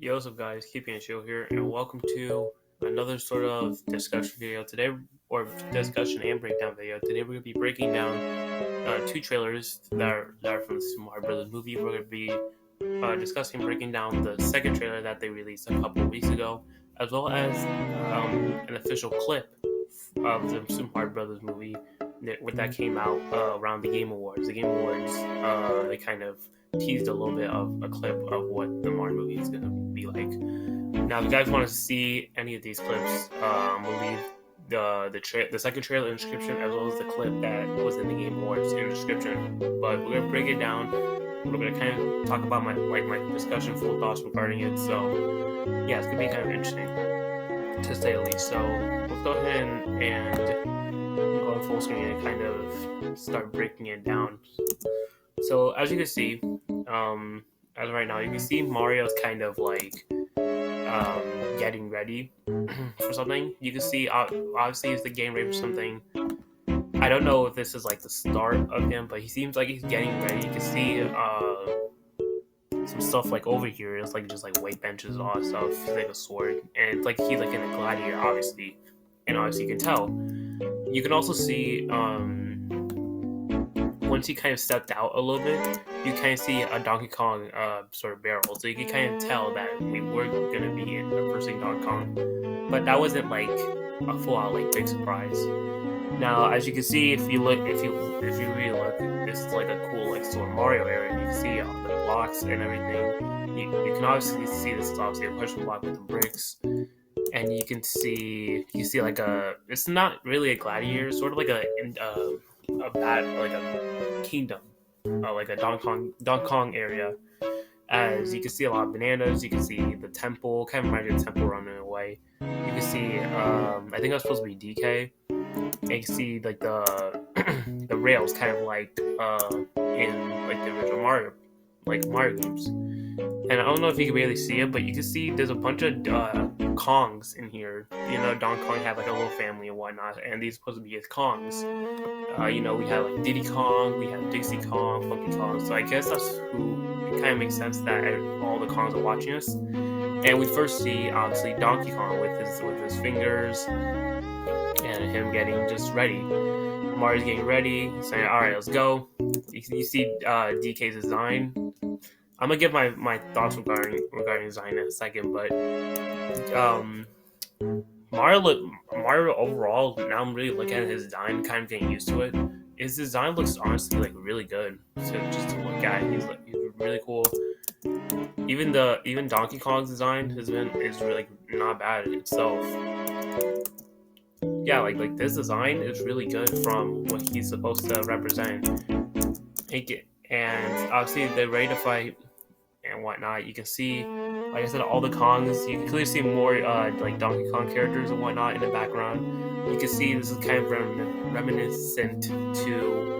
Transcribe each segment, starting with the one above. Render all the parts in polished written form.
Yo, what's up, guys? Keeping it chill here, and welcome to another sort of discussion video today, or discussion and breakdown video. Today, we're gonna be breaking down two trailers that are from the Super Mario Brothers movie. We're gonna be discussing breaking down the second trailer that they released a couple of weeks ago, as well as an official clip of the Super Mario Brothers movie that came out around the Game Awards. The Game Awards, they kind of teased a little bit of a clip of what the Mario movie is going to be like. Now, if you guys want to see any of these clips, we'll leave the second trailer in the description, as well as the clip that was in the Game Awards in the description. But we're gonna break it down. We're gonna kind of talk about my discussion, full thoughts regarding it. So yeah, it's gonna be kind of interesting to say the least. So let's go ahead and go on full screen and kind of start breaking it down. So as you can see, as of right now, you can see Mario's kind of like getting ready for something. You can see obviously he's getting ready for something. I don't know if this is like the start of him, but he seems like he's getting ready. You can see some stuff like over here. It's like just like weight benches and all that stuff. He's like a sword, and it's like he's like in a gladiator, obviously, and obviously you can tell. You can also see once he kind of stepped out a little bit, you kind of see a Donkey Kong sort of barrel. So you can kind of tell that we were going to be versing Donkey Kong. But that wasn't like a full out like big surprise. Now, as you can see, if you really look, this is like a cool like sort of Mario area. You can see all the blocks and everything. You can obviously see this is obviously a push block with the bricks. And you see like it's not really a gladiator, sort of like a kingdom, like a Donkey Kong area. As you can see a lot of bananas, you can see the temple, kind of reminds you of the temple running away. You can see, I think that's supposed to be DK. And you can see like the the rails, kind of like in like the original Mario games. And I don't know if you can really see it, but you can see there's a bunch of Kongs in here. You know, Donkey Kong had like a little family and whatnot, and these are supposed to be his Kongs. We had like Diddy Kong, we had Dixie Kong, Funky Kong. So I guess that's who. It kind of makes sense that all the Kongs are watching us. And we first see obviously Donkey Kong with his fingers and him getting just ready. Mario's getting ready, he's saying, "All right, let's go." You see DK's design. I'm gonna give my thoughts regarding design in a second, but Mario overall, now I'm really looking at his design, kind of getting used to it. His design looks honestly like really good to look at. He's really cool. Even Donkey Kong's design is really like, not bad in itself. Yeah, like this design is really good from what he's supposed to represent. And obviously they're ready to fight and whatnot. You can see, like I said, all the Kongs. You can clearly see more like Donkey Kong characters and whatnot in the background. You can see this is kind of reminiscent to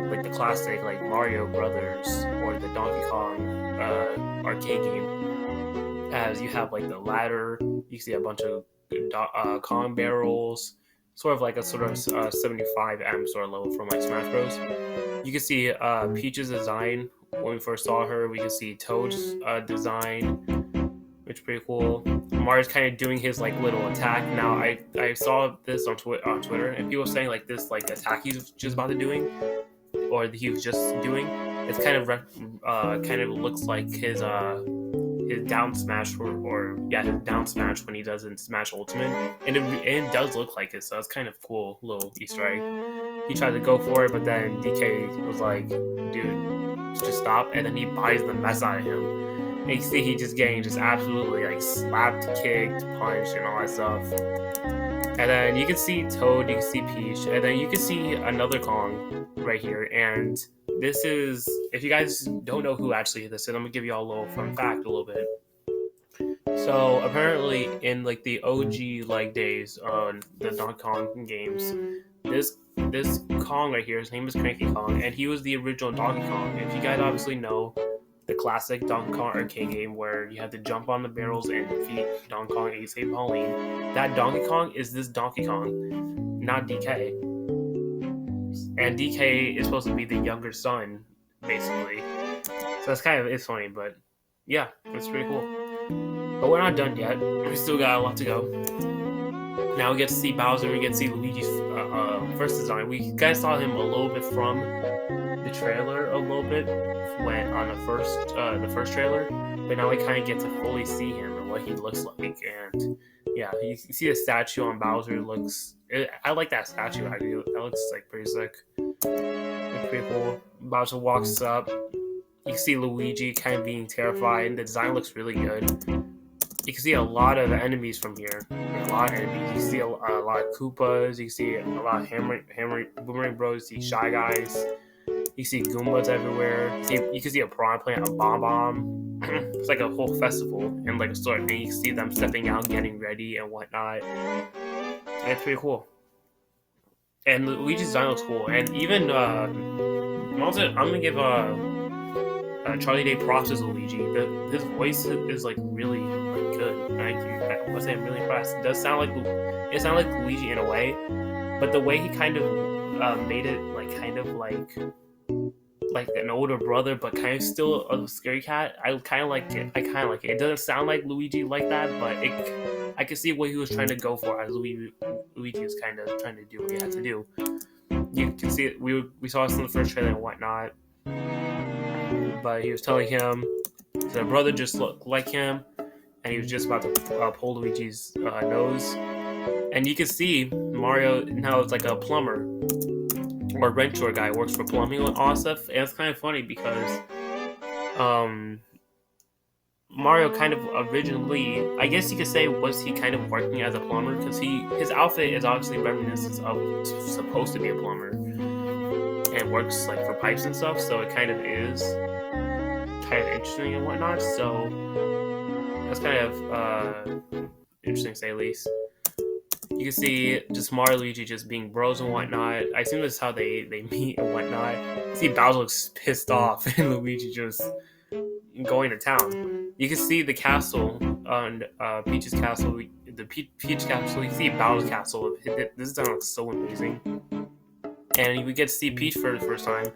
like the classic like Mario Brothers or the Donkey Kong arcade game. As you have like the ladder, you see a bunch of Kong barrels, sort of like a sort of 75M sort of level from like Smash Bros. You can see Peach's design. When we first saw her, we can see Toad's design, which is pretty cool. Mario's kind of doing his like little attack. Now I saw this on Twitter, and people were saying like this like attack he's just about to doing, or he was just doing. It's kind of looks like his down smash his down smash when he does in Smash Ultimate, and it does look like it. So it's kind of cool little Easter egg. He tried to go for it, but then DK was like, "Dude, just stop," and then he buys the mess out of him. And you see he just getting just absolutely like slapped, kicked, punched, and all that stuff. And then you can see Toad, you can see Peach, and then you can see another Kong right here. And this is, if you guys don't know who actually this is, I'm gonna give you all a little fun fact a little bit. So apparently in like the OG like days on the Donkey Kong games, this Kong right here, his name is Cranky Kong, and he was the original Donkey Kong. If you guys obviously know the classic Donkey Kong arcade game where you have to jump on the barrels and defeat Donkey Kong and save Pauline, that Donkey Kong is this Donkey Kong, not DK. And DK is supposed to be the younger son, basically. So it's funny, but yeah, it's pretty cool. But we're not done yet. We still got a lot to go. Now we get to see Bowser. We get to see Luigi's first design. We kind of saw him a little bit from the trailer, a little bit when on the first trailer. But now we kind of get to fully see him and what he looks like. And yeah, you can see the statue on Bowser I like that statue idea. That looks like pretty sick. It's pretty cool. Bowser walks up. You can see Luigi kind of being terrified, and the design looks really good. You can see a lot of enemies from here. A lot of enemies. You can see a lot of Koopas. You can see a lot of Boomerang Bros. You see Shy Guys. You see Goombas everywhere. You can see a Piranha Plant, a Bomb. It's like a whole festival and like a store. And you can see them stepping out, getting ready and whatnot. And it's pretty cool. And Luigi's design looks cool. And even also, I'm gonna give Charlie Day props as Luigi. His voice is like really like good. I must say I'm really impressed. It sounds like Luigi in a way, but the way he kind of made it like an older brother, but kind of still a scary cat. I kind of like it. It doesn't sound like Luigi like that, but I can see what he was trying to go for as Luigi was kind of trying to do what he had to do. You can see it. We saw this in the first trailer and whatnot. But he was telling him the brother just looked like him, and he was just about to pull Luigi's nose. And you can see Mario now is like a plumber or renter guy, works for plumbing and all that stuff. And it's kind of funny because Mario kind of originally, I guess you could say, was he kind of working as a plumber, because his outfit is obviously reminiscent of supposed to be a plumber and works like for pipes and stuff, so it kind of is kind of interesting and whatnot. So that's kind of interesting to say the least. You can see just Mario and Luigi just being bros and whatnot. I assume that's how they meet and whatnot. You see Bowser looks pissed off and Luigi just going to town. You can see the castle on Peach's castle, the Peach castle. You see Bowser's castle. This design looks so amazing. And we get to see Peach for the first time.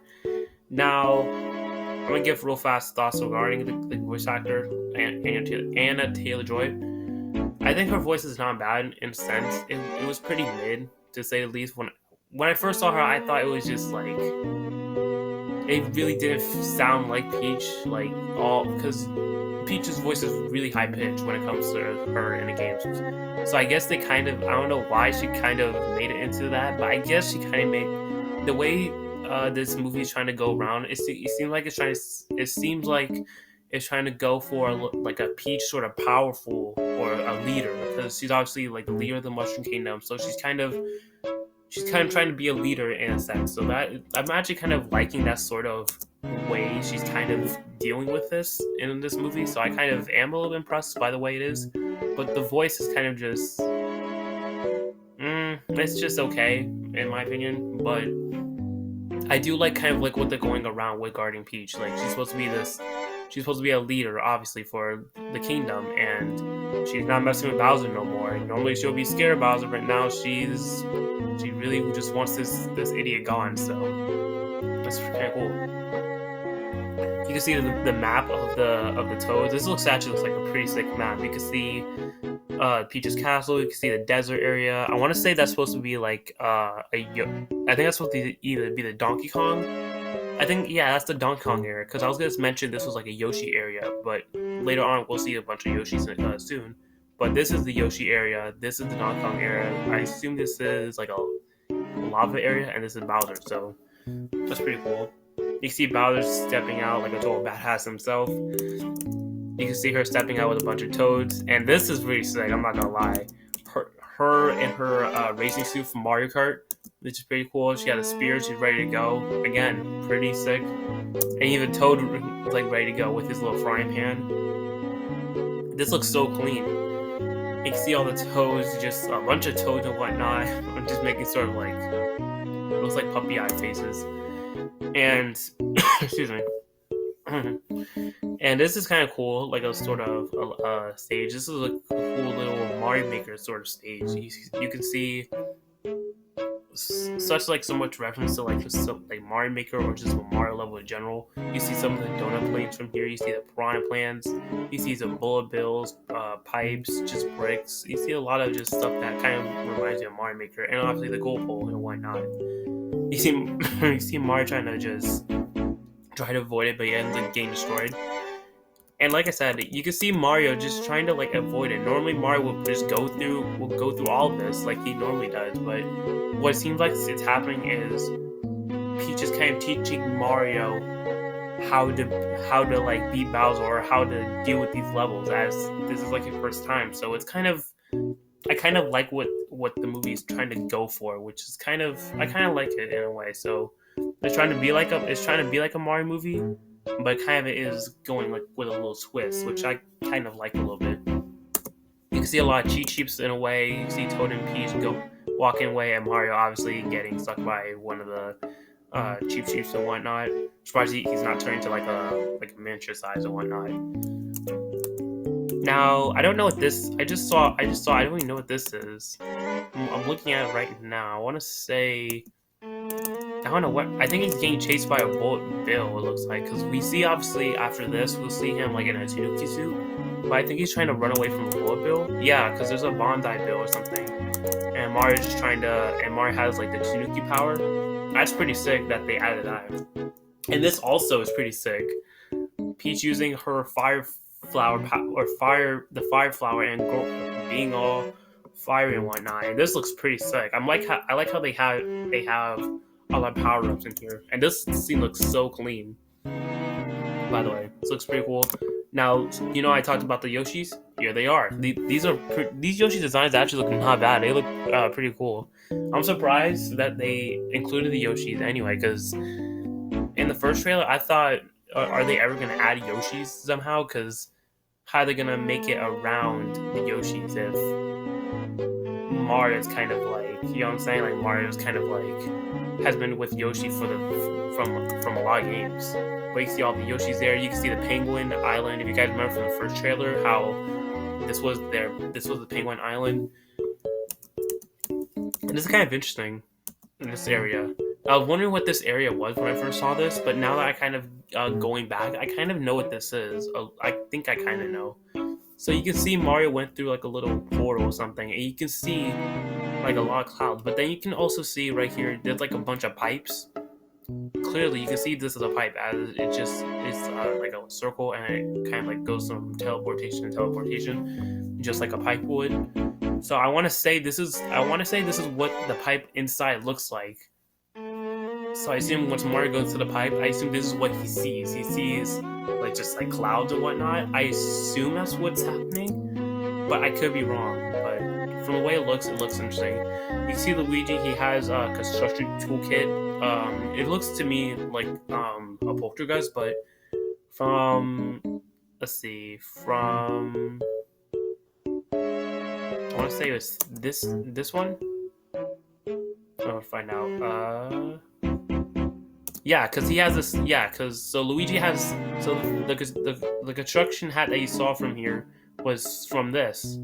Now, I'm going to give real fast thoughts regarding the voice actor, Anna Taylor-Joy. I think her voice is not bad in a sense. It was pretty mid, to say the least. When I first saw her, I thought it was just like, it really didn't sound like Peach, like all, because Peach's voice is really high pitched when it comes to her in the games. So I guess they kind of, I don't know why she kind of made it into that, but I guess she kind of made the way this movie is trying to go around. It seems like it's trying to go for like a Peach sort of powerful or a leader, because she's obviously like the leader of the Mushroom Kingdom. So she's kind of trying to be a leader in a sense. So that I'm actually kind of liking that sort of way she's kind of dealing with this in this movie. So I kind of am a little impressed by the way it is, but the voice is kind of just it's just okay in my opinion. But I do like kind of like what they're going around with guarding Peach. Like she's supposed to be a leader, obviously, for the kingdom, and she's not messing with Bowser no more. Normally she'll be scared of Bowser, but now she really just wants this idiot gone. So that's kind of cool. You can see the map of the Toads. This actually looks like a pretty sick map. You can see Peach's castle. You can see the desert area. I want to say that's supposed to be like I think that's supposed to either be the Donkey Kong. I think, yeah, that's the Donkey Kong area, because I was going to mention this was like a Yoshi area, but later on we'll see a bunch of Yoshis soon. But this is the Yoshi area, this is the Donkey Kong area. I assume this is like a lava area, and this is Bowser, so that's pretty cool. You can see Bowser stepping out like a total badass himself. You can see her stepping out with a bunch of Toads, and this is really sick, I'm not going to lie. Her in her racing suit from Mario Kart, which is pretty cool. She had a spear, she's ready to go. Again, pretty sick. And even Toad was like ready to go with his little frying pan. This looks so clean. You can see all the Toads, just a bunch of Toads and whatnot. I'm just making sort of like, it looks like puppy eye faces. And, excuse me. And this is kind of cool, like a sort of stage. This is a cool little Mario Maker sort of stage. You can see such like so much reference to like like Mario Maker or just Mario level in general. You see some of the donut planes from here. You see the piranha plants. You see some bullet bills, pipes, just bricks. You see a lot of just stuff that kind of reminds you of Mario Maker, and obviously the gold pole and whatnot. You see, you see Mario trying to just try to avoid it, but he ends up getting destroyed. And like I said, you can see Mario just trying to like avoid it. Normally Mario will just go through all of this like he normally does, but what it seems like it's happening is Peach is kind of teaching Mario how to like beat Bowser or how to deal with these levels as this is like his first time. So it's kind of I kind of like what the movie is trying to go for, which is kind of I kind of like it in a way. So it's trying to be like a Mario movie, but kind of is going like with a little twist, which I kind of like a little bit. You can see a lot of cheat sheeps in a way. You can see Toad and Peach go walking away, and Mario obviously getting stuck by one of the cheap sheeps and whatnot. Surprised he's not turning to like a miniature size and whatnot. Now I don't know what this. I just saw. I don't even know what this is. I'm looking at it right now. I want to say. I don't know what. I think he's getting chased by a bullet bill. It looks like because we see obviously after this we'll see him like in a Tanuki suit, but I think he's trying to run away from a bullet bill. Yeah, because there's a Bondi bill or something, and Mario's just trying to. And Mario has like the Tanuki power. That's pretty sick that they added that. And this also is pretty sick. Peach using her fire flower or the fire flower and being all fiery and whatnot. And this looks pretty sick. I like how they have a lot of power ups in here. And this scene looks so clean. By the way, this looks pretty cool. Now, I talked about the Yoshis. Here they are. These Yoshi designs actually look not bad. They look pretty cool. I'm surprised that they included the Yoshis anyway, because in the first trailer, I thought, are they ever going to add Yoshis somehow? Because how are they going to make it around the Yoshis if Mario's kind of like, you know what I'm saying? Like Mario's kind of like has been with Yoshi from a lot of games. But you see all the Yoshis there. You can see the Penguin Island. If you guys remember from the first trailer, how this was the Penguin Island. And this is kind of interesting in this area. I was wondering what this area was when I first saw this, but now that I kind of going back, I kind of know what this is. I think I kind of know. So you can see Mario went through like a little portal or something, and you can see like a lot of clouds. But then you can also see right here, there's like a bunch of pipes. Clearly, you can see this is a pipe as it's like a circle, and it kind of like goes from teleportation to teleportation, just like a pipe would. So I want to say this is what the pipe inside looks like. So I assume once Mario goes to the pipe, I assume this is what he sees. He sees like just like clouds and whatnot. I assume that's what's happening, but I could be wrong. But from the way it looks interesting. You can see Luigi. He has a construction toolkit. It looks to me like a poltergeist, but from I want to say it was this one. I'll find out. Yeah, because he has this. Yeah, so Luigi has. So the construction hat that you saw from here was from this.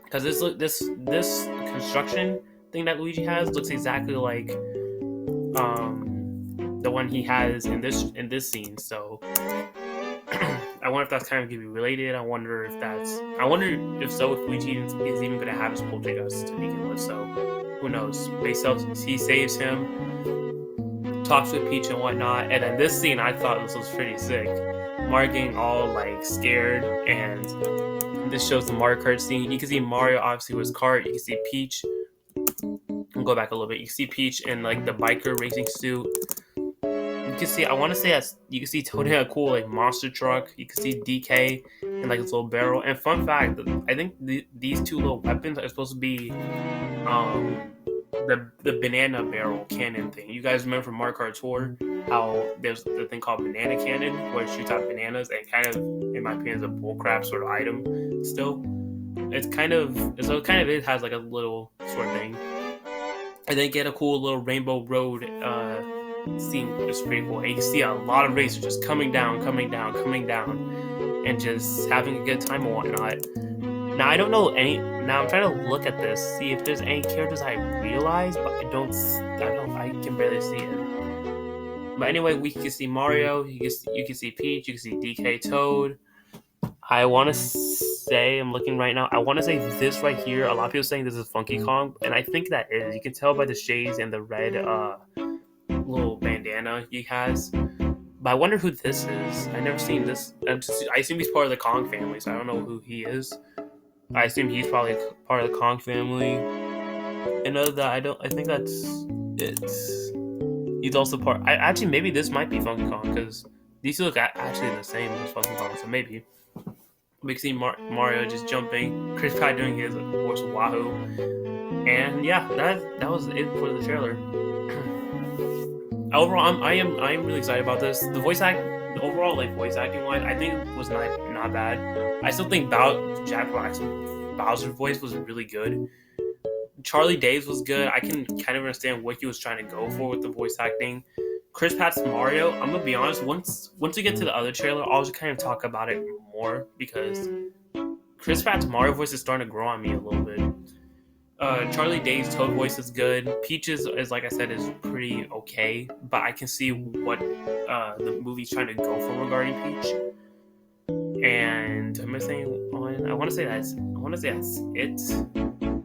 Because this construction thing that Luigi has looks exactly like the one he has in this scene. So I wonder if that's kind of gonna be related. I wonder if Luigi is even gonna have his poltergeist to begin with. So who knows? He saves him, talks with Peach and whatnot, and then this scene I thought this was pretty sick. Mario getting all like scared, and this shows the Mario Kart scene. You can see Mario obviously with his cart. You can see Peach. I'll go back a little bit. You can see Peach in like the biker racing suit. You can see, I want to say that you can see Toad in a cool like monster truck. You can see DK in like his little barrel. And fun fact, I think these two little weapons are supposed to be the banana barrel cannon thing. You guys remember from Mario Kart Tour how there's the thing called banana cannon where it shoots out bananas, and kind of, in my opinion, is a bullcrap sort of item still. It has like a little sort of thing. And then get a cool little Rainbow Road scene. It's pretty cool. And you can see a lot of racers just coming down, and just having a good time and whatnot. Now I don't know any. Now I'm trying to look at this, see if there's any characters I realize, but I don't. I can barely see it. But anyway, we can see Mario. You can see Peach. You can see DK Toad. I want to say, I'm looking right now. I want to say this right here. A lot of people saying this is Funky Kong, and I think that is. You can tell by the shades and the red little bandana he has. But I wonder who this is. I never seen this. I assume he's part of the Kong family, so I don't know who he is. I assume he's probably part of the Kong family. And other than that, I think that's it. He's also part. Actually, maybe this might be Funky Kong because these two look actually the same as Funky Kong. So maybe we can see Mario just jumping, Chris Pratt doing his horse Wahoo, and yeah, that was it for the trailer. Overall, I am really excited about this. The voice acting wise, I think it was not bad. I still think Jack Black's Bowser's voice was really good. Charlie Day's was good. I can kind of understand what he was trying to go for with the voice acting. Chris Pratt's Mario, I'm gonna be honest, once we get to the other trailer, I'll just kind of talk about it more because Chris Pratt's Mario voice is starting to grow on me a little bit. Charlie Day's Toad voice is good. Peach's is like I said, is pretty okay, but I can see what the movie's trying to go for regarding Peach. And am I saying one? I want to say that's it.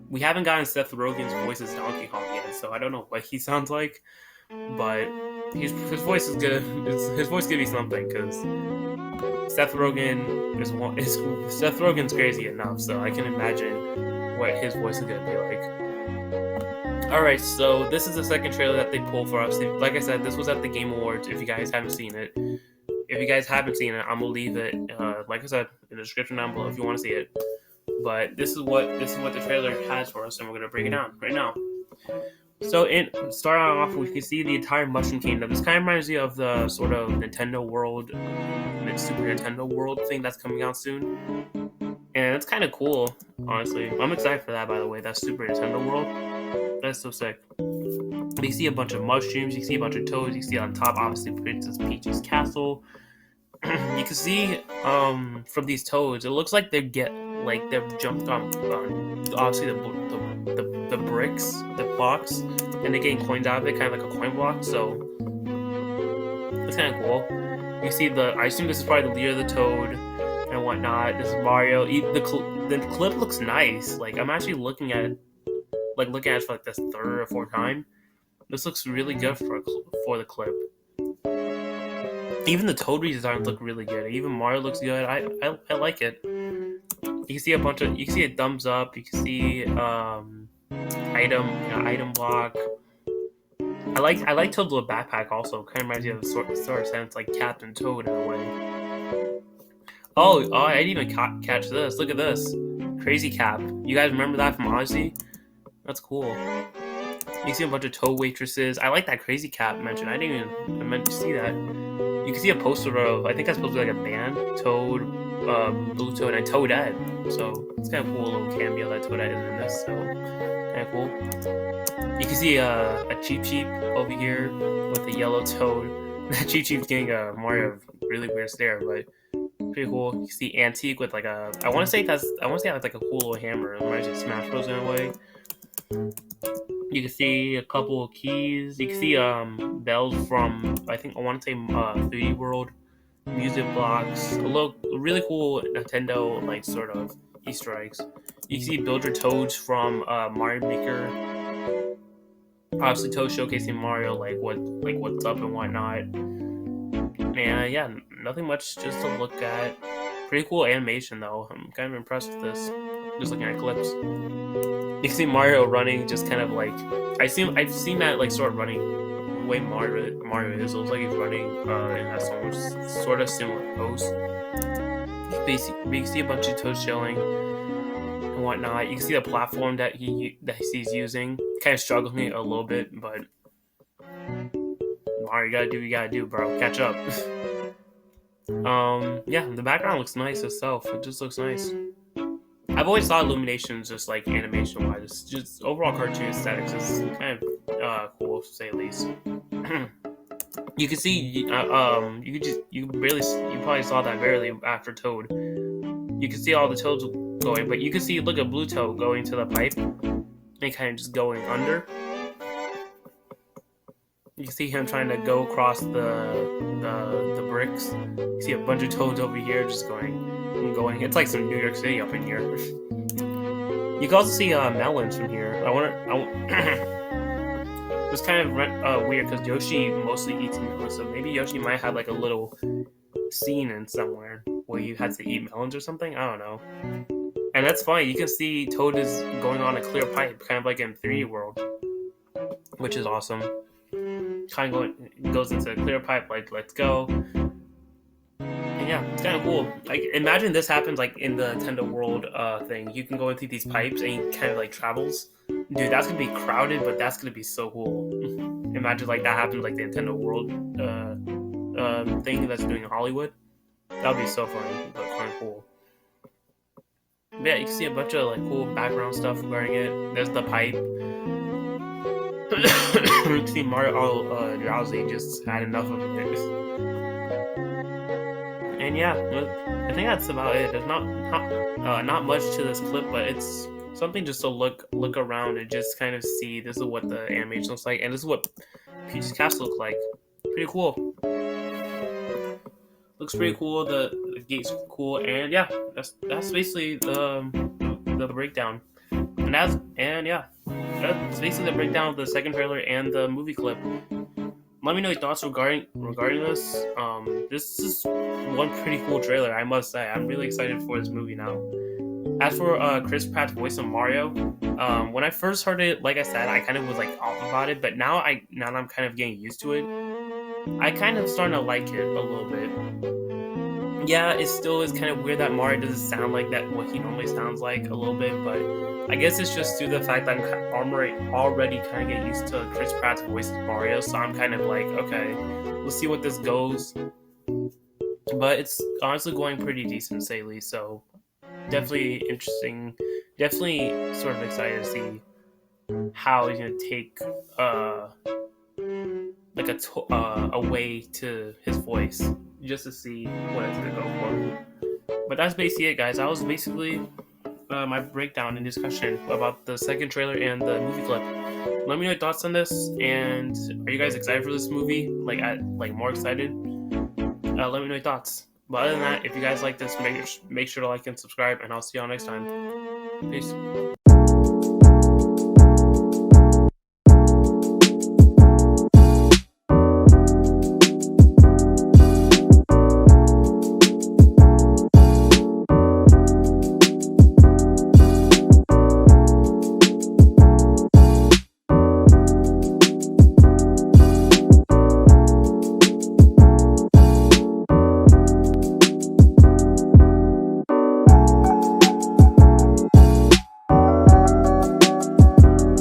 We haven't gotten Seth Rogen's voice as Donkey Kong yet, so I don't know what he sounds like, but his voice is good. His voice could be something because Seth Rogen's crazy enough, so I can imagine what his voice is gonna be like. Alright, so this is the second trailer that they pulled for us. Like I said, this was at the Game Awards. If you guys haven't seen it, I'm gonna leave it, like I said, in the description down below if you want to see it. But this is what the trailer has for us, and we're gonna break it down right now. So, starting off, we can see the entire Mushroom Kingdom. This kind of reminds me of the sort of Nintendo World, Super Nintendo World thing that's coming out soon. And it's kind of cool, honestly. I'm excited for that, by the way. That's Super Nintendo World. That's so sick. You see a bunch of mushrooms. You see a bunch of toads. You see on top, obviously, Princess Peach's castle. You can see from these toads, it looks like they've jumped on obviously the bricks, the blocks, and they're getting coins out of it, kind of like a coin block. So it's kind of cool. You see I assume this is probably the leader of the toad and whatnot. This is Mario. The clip looks nice. Like I'm actually looking at it for like this third or fourth time. This looks really good for the clip. Even the Toad redesigns look really good. Even Mario looks good. I like it. You can see a thumbs up. You can see item block. I like Toad's little backpack also. Kind of reminds me of sort of sense like Captain Toad in a way. Oh, I didn't even catch this. Look at this. Crazy Cap. You guys remember that from Odyssey? That's cool. You see a bunch of Toad waitresses. I like that Crazy Cap mention. I meant to see that. You can see a poster of, I think that's supposed to be like a band. Toad, Blue Toad, and Toadette. So it's kind of cool, a little cameo that Toadette is in this. So kind of cool. You can see a Cheep Cheep over here with a yellow Toad. That Cheep Cheep's getting a Mario really weird stare, but pretty cool. You can see Antique with like a, I want to say that's like a cool little hammer. It reminds me of Smash Bros in a way. You can see a couple of keys. You can see bells from I want to say 3D World, music blocks. A really cool Nintendo like sort of Easter eggs. You can see Build Your Toads from Mario Maker. Obviously, Toad showcasing Mario like what's up and whatnot. And yeah, nothing much just to look at. Pretty cool animation though. I'm kind of impressed with this. Just looking at clips. You can see Mario running, just kind of like I've seen that like sort of running the way Mario is. It looks like he's running in that sort of similar pose. You can see a bunch of toads chilling and whatnot. You can see the platform that he's using, kind of struggling a little bit, but Mario, you gotta do what you gotta do, bro. Catch up. Yeah, the background looks nice itself. It just looks nice. I've always thought Illuminations, just like animation wise, just overall cartoon aesthetics is kind of cool to say the least. You can see, you probably saw that barely after Toad. You can see all the toads going, but you can see, look at Blue Toad going to the pipe and kind of just going under. You can see him trying to go across the bricks. You see a bunch of toads over here just going and going. It's like some New York City up in here. You can also see melons from here. It's kind of weird because Yoshi mostly eats melons, so maybe Yoshi might have like a little scene in somewhere where he has to eat melons or something. I don't know. And that's funny. You can see Toad is going on a clear pipe, kind of like in 3D World, which is awesome. Kind of goes into a clear pipe, like let's go. And yeah, it's kind of cool. Like imagine this happens like in the Nintendo World thing. You can go into these pipes and he kind of like travels. Dude, that's gonna be crowded, but that's gonna be so cool. Imagine like that happens like the Nintendo World thing that's doing in Hollywood. That would be so funny, but kind of cool. But yeah, you can see a bunch of like cool background stuff regarding it. There's the pipe. You can see Mario all drowsy, just had enough of it. And yeah, I think that's about it. There's not much to this clip, but it's something just to look around and just kind of see this is what the animation looks like, and this is what Peach's castle looks like. Pretty cool. Looks pretty cool. The gate's cool, and yeah, that's basically the breakdown. That's basically the breakdown of the second trailer and the movie clip. Let me know your thoughts regarding this. This is one pretty cool trailer, I must say. I'm really excited for this movie now. As for Chris Pratt's voice of Mario, when I first heard it, like I said, I kind of was like off about it, but now that I'm kind of getting used to it, I kind of starting to like it a little bit. Yeah, it still is kind of weird that Mario doesn't sound like that what he normally sounds like a little bit, but I guess it's just due to the fact that I'm already kind of get used to Chris Pratt's voice of Mario, so I'm kind of like, okay, we'll see what this goes. But it's honestly going pretty decent, to say the least, so definitely interesting. Definitely sort of excited to see how he's gonna take like a way to his voice, just to see what it's gonna go for. But that's basically it, guys. That was basically my breakdown and discussion about the second trailer and the movie clip. Let me know your thoughts on this, and are you guys excited for this movie? Like more excited? Let me know your thoughts. But other than that, if you guys like this, make sure to like and subscribe, and I'll see y'all next time. Peace.